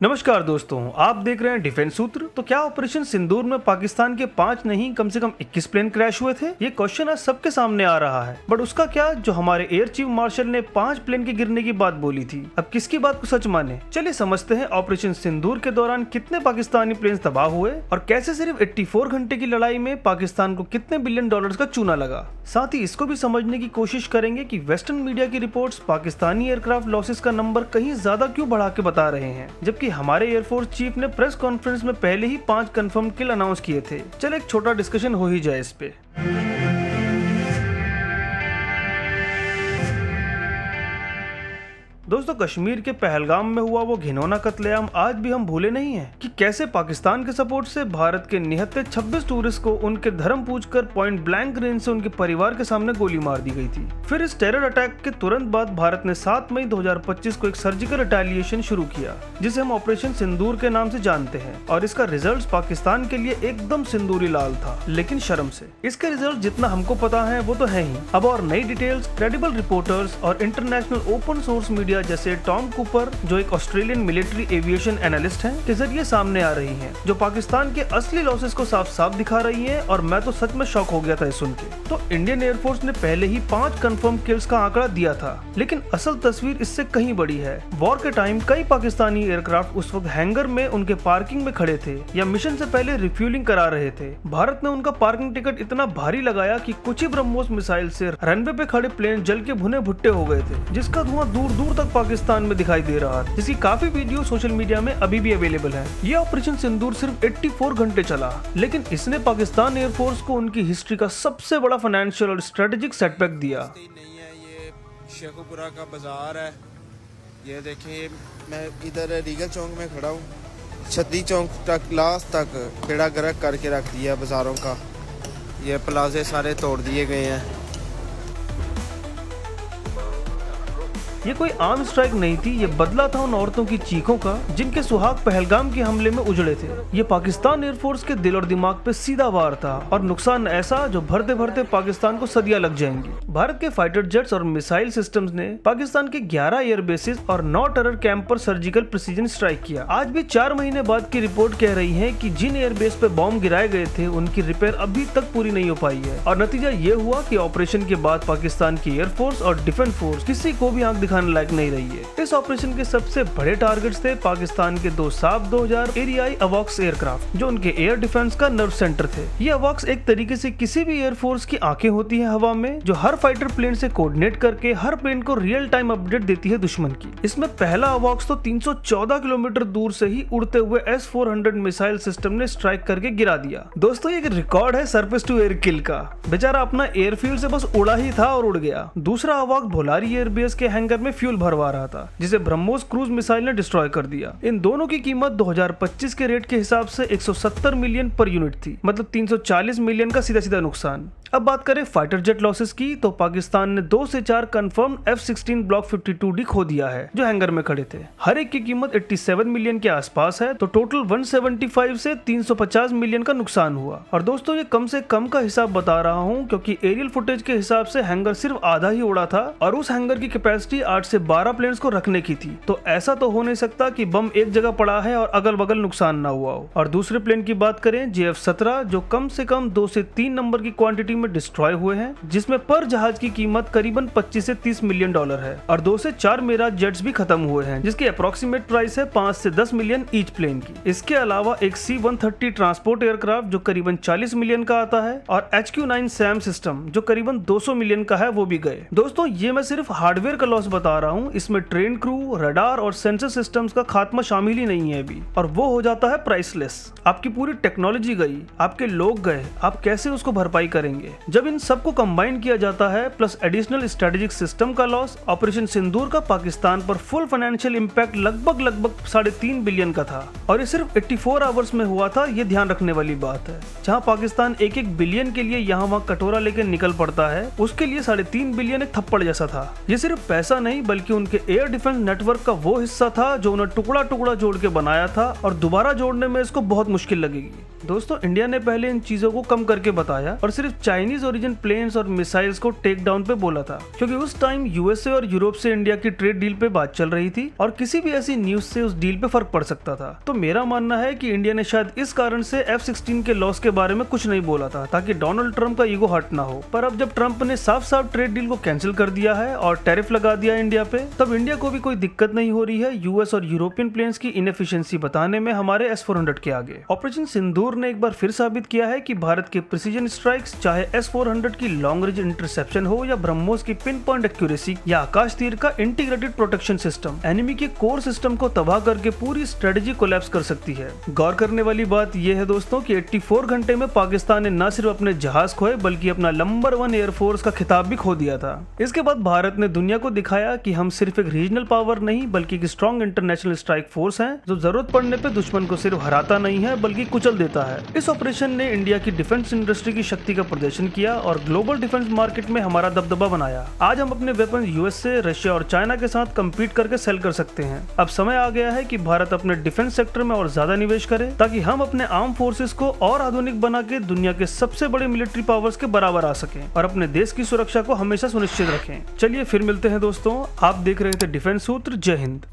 नमस्कार दोस्तों, आप देख रहे हैं डिफेंस सूत्र। तो क्या ऑपरेशन सिंदूर में पाकिस्तान के 5 नहीं कम से कम 21 प्लेन क्रैश हुए थे? ये क्वेश्चन आज सबके सामने आ रहा है, बट उसका क्या जो हमारे एयर चीफ मार्शल ने 5 प्लेन के गिरने की बात बोली थी, अब किसकी बात को सच माने? चलिए समझते हैं ऑपरेशन सिंदूर के दौरान कितने पाकिस्तानी प्लेन तबाह हुए और कैसे सिर्फ 84 घंटे की लड़ाई में पाकिस्तान को कितने बिलियन डॉलर्स का चूना लगा। साथ ही इसको भी समझने की कोशिश करेंगे कि वेस्टर्न मीडिया की रिपोर्ट्स पाकिस्तानी एयरक्राफ्ट लॉसेस का नंबर कहीं ज्यादा क्यों बढ़ा के बता रहे हैं, जबकि हमारे एयरफोर्स चीफ ने प्रेस कॉन्फ्रेंस में पहले ही 5 कंफर्म किल अनाउंस किए थे। चल एक छोटा डिस्कशन हो ही जाए इस पे। दोस्तों, कश्मीर के पहलगाम में हुआ वो घिनौना कत्लेआम आज भी हम भूले नहीं हैं कि कैसे पाकिस्तान के सपोर्ट से भारत के निहत्थे 26 टूरिस्ट को उनके धर्म पूछकर पॉइंट ब्लैंक रेंज से उनके परिवार के सामने गोली मार दी गई थी। फिर इस टेरर अटैक के तुरंत बाद भारत ने 7 मई 2025 को एक सर्जिकल रिटेलिएशन शुरू किया, जिसे हम ऑपरेशन सिंदूर के नाम से जानते हैं, और इसका रिजल्ट पाकिस्तान के लिए एकदम सिंदूरी लाल था, लेकिन शर्म से। इसके रिजल्ट जितना हमको पता है वो तो है ही। अब और नई डिटेल्स क्रेडिबल रिपोर्टर्स और इंटरनेशनल ओपन सोर्स मीडिया जैसे टॉम कूपर, जो एक ऑस्ट्रेलियन मिलिट्री एविएशन एनालिस्ट हैं, के जरिए सामने आ रही हैं, जो पाकिस्तान के असली लॉसेस को साफ साफ दिखा रही हैं। और मैं तो सच में शॉक हो गया था ये सुन के। तो इंडियन एयरफोर्स ने पहले ही 5 कंफर्म किल्स का आंकड़ा दिया था, लेकिन असल तस्वीर इससे कहीं बड़ी है। वॉर के टाइम कई पाकिस्तानी एयरक्राफ्ट उस वक्त हैंगर में उनके पार्किंग में खड़े थे या मिशन से पहले रिफ्यूलिंग करा रहे थे। भारत ने उनका पार्किंग टिकट इतना भारी लगाया कि कुछ ही ब्रह्मोस मिसाइल से रनवे पे खड़े प्लेन जल के भुने भुट्टे हो गए थे, जिसका धुआं दूर दूर तक पाकिस्तान में दिखाई दे रहा है, जिसकी काफी वीडियो सोशल मीडिया में अभी भी अवेलेबल है। ये ऑपरेशन सिंदूर सिर्फ 84 घंटे चला, लेकिन इसने पाकिस्तान एयरफोर्स को उनकी हिस्ट्री का सबसे बड़ा फाइनेंशियल और स्ट्रेटेजिक सेटबैक दिया। नहीं है, ये शेखुपुरा का बाजार है। ये देखिए, मैं इधर रीगल चौक में खड़ा हूँ। छतरी चौक तक लास्ट तक बेड़ा गर्क करके रख दिया बाजारों का। ये प्लाजे सारे तोड़ दिए गए हैं। ये कोई आम स्ट्राइक नहीं थी, ये बदला था उन औरतों की चीखों का जिनके सुहाग पहलगाम के हमले में उजड़े थे। ये पाकिस्तान एयरफोर्स के दिल और दिमाग पे सीधा वार था, और नुकसान ऐसा जो भरते भरते पाकिस्तान को सदियां लग जाएंगी। भारत के फाइटर जेट्स और मिसाइल सिस्टम्स ने पाकिस्तान के 11 एयर बेसिस और 9 टेरर कैंप पर सर्जिकल प्रिसीजन स्ट्राइक किया। आज भी 4 महीने बाद की रिपोर्ट कह रही है कि जिन एयरबेस पे बॉम्ब गिराए गए थे उनकी रिपेयर अभी तक पूरी नहीं हो पाई है, और नतीजा ये हुआ कि ऑपरेशन के बाद पाकिस्तान की एयरफोर्स और डिफेंस फोर्स किसी को भी आंख दिखाने लायक नहीं रही है। इस ऑपरेशन के सबसे बड़े टारगेट्स थे पाकिस्तान के 2 साब 2000 एरियाई अवॉक्स एयरक्राफ्ट, जो उनके एयर डिफेंस का नर्व सेंटर थे। ये अवॉक्स एक तरीके से किसी भी एयरफोर्स की आंखें होती हैं हवा में, जो हर फाइटर प्लेन से कोऑर्डिनेट करके हर प्लेन को रियल टाइम अपडेट देती है दुश्मन की। इसमें पहला अवॉक्स तो 314 किलोमीटर दूर से ही उड़ते हुए S-400 मिसाइल सिस्टम ने स्ट्राइक करके गिरा दिया। दोस्तों, ये एक रिकॉर्ड है सरफेस टू एयर किल का। बेचारा अपना एयरफील्ड से बस उड़ा ही था और उड़ गया। दूसरा अवॉक्स भोलारी एयरबेस के हैंगर में फ्यूल भरवा रहा था, जिसे ब्रह्मोस क्रूज मिसाइल ने डिस्ट्रॉय कर दिया। इन दोनों की कीमत 2025 के रेट के हिसाब से 170 मिलियन पर यूनिट थी, मतलब 340 मिलियन का सीधा सीधा नुकसान। अब बात करें फाइटर जेट लॉसेस की, तो पाकिस्तान ने 2 से 4 कंफर्म F-16 ब्लॉक 52D खो दिया है, जो हैंगर में खड़े थे। हर एक की कीमत 87 मिलियन के आसपास है, तो टोटल 175 से 350 मिलियन का नुकसान हुआ। और दोस्तों, ये कम से कम का हिसाब बता रहा हूँ, क्योंकि एरियल फुटेज के हिसाब से हैंगर सिर्फ आधा ही उड़ा था, और उस हैंगर की कैपेसिटी 8 से 12 प्लेन्स को रखने की थी। तो ऐसा तो हो नहीं सकता कि बम एक जगह पड़ा है और अगल बगल नुकसान ना हुआ हो। और दूसरे प्लेन की बात करें, JF-17, जो कम से कम 2 से 3 नंबर की क्वांटिटी में डिस्ट्रॉय हुए हैं, जिसमें पर जहाज की कीमत करीबन 25 से 30 मिलियन डॉलर है। और 2 से 4 मिराज जेट्स भी खत्म हुए हैं, जिसकी अप्रोक्सीमेट प्राइस है 5 से 10 मिलियन ईच प्लेन की। इसके अलावा एक C-130 ट्रांसपोर्ट एयरक्राफ्ट जो करीबन 40 मिलियन का आता है, और HQ-9 सैम सिस्टम जो करीबन 200 मिलियन का है, वो भी गए। दोस्तों, ये मैं सिर्फ हार्डवेयर का लॉस बता रहा हूँ, इसमें ट्रेन क्रू, रडार और सेंसर सिस्टम्स का खात्मा शामिल ही नहीं है अभी, और वो हो जाता है प्राइसलेस। आपकी पूरी टेक्नोलॉजी गई, आपके लोग गए, आप कैसे उसको भरपाई करेंगे? जब इन सबको कंबाइन किया जाता है, प्लस एडिशनल स्ट्रेटेजिक सिस्टम का लॉस, ऑपरेशन सिंदूर का पाकिस्तान पर फुल फाइनेंशियल इंपैक्ट लगभग 3.5 बिलियन का था, और ये सिर्फ 84 आवर्स में हुआ था। ये ध्यान रखने वाली बात है। जहां पाकिस्तान 1-1 बिलियन के लिए यहाँ वहाँ कटोरा लेकर निकल पड़ता है, उसके लिए 3.5 बिलियन एक थप्पड़ जैसा था। ये सिर्फ पैसा नहीं, बल्कि उनके एयर डिफेंस नेटवर्क का वो हिस्सा था जो उन्हें टुकड़ा टुकड़ा जोड़ के बनाया था, और दोबारा जोड़ने में इसको बहुत मुश्किल लगेगी। दोस्तों, इंडिया ने पहले इन चीजों को कम करके बताया, और सिर्फ चाइना चाइनीज ओरिजिन प्लेन्स और मिसाइल्स को टेक डाउन पे बोला था, क्योंकि उस टाइम यूएसए और यूरोप से इंडिया की ट्रेड डील पे बात चल रही थी और किसी भी ऐसी न्यूज से उस डील पे फर्क पड़ सकता था। तो मेरा मानना है कि इंडिया ने शायद इस कारण से F-16 के लॉस के बारे में कुछ नहीं बोला था, ताकि डोनाल्ड ट्रंप का ईगो हर्ट ना हो। पर अब जब ट्रंप ने साफ साफ ट्रेड डील को कैंसिल कर दिया है और टैरिफ लगा दिया इंडिया पे, तब इंडिया को भी कोई दिक्कत नहीं हो रही है यूएस और यूरोपियन प्लेन्स की इनएफिशिएंसी बताने में हमारे S-400 के आगे। ऑपरेशन सिंदूर ने एक बार फिर साबित किया है कि भारत के प्रिसीजन स्ट्राइक्स, चाहे S-400 की लॉन्ग रेंज इंटरसेप्शन हो या ब्रह्मोस की पिन पॉइंट एक्यूरेसी या आकाश तीर का इंटीग्रेटेड प्रोटेक्शन सिस्टम, एनिमी के कोर सिस्टम को तबाह करके पूरी स्ट्रेटजी कोलैप्स कर सकती है। गौर करने वाली बात यह है दोस्तों कि 84 घंटे में पाकिस्तान ने न सिर्फ अपने जहाज खोए बल्कि अपना नंबर 1 एयरफोर्स का खिताब भी खो दिया था। इसके बाद भारत ने दुनिया को दिखाया कि हम सिर्फ एक रीजनल पावर नहीं बल्कि एक स्ट्रॉन्ग इंटरनेशनल स्ट्राइक फोर्स हैं, जो जरूरत पड़ने पे दुश्मन को सिर्फ हराता नहीं है बल्कि कुचल देता है। इस ऑपरेशन ने इंडिया की डिफेंस इंडस्ट्री की शक्ति का प्रदर्शन किया और ग्लोबल डिफेंस मार्केट में हमारा दबदबा बनाया। आज हम अपने वेपन यूएसए, रशिया और चाइना के साथ कम्पीट करके सेल कर सकते हैं। अब समय आ गया है कि भारत अपने डिफेंस सेक्टर में और ज्यादा निवेश करे, ताकि हम अपने आर्म फोर्सेस को और आधुनिक बना के दुनिया के सबसे बड़े मिलिट्री पावर्स के बराबर आ सकें और अपने देश की सुरक्षा को हमेशा सुनिश्चित रखें। चलिए फिर मिलते हैं दोस्तों। आप देख रहे थे डिफेंस सूत्र। जय हिंद।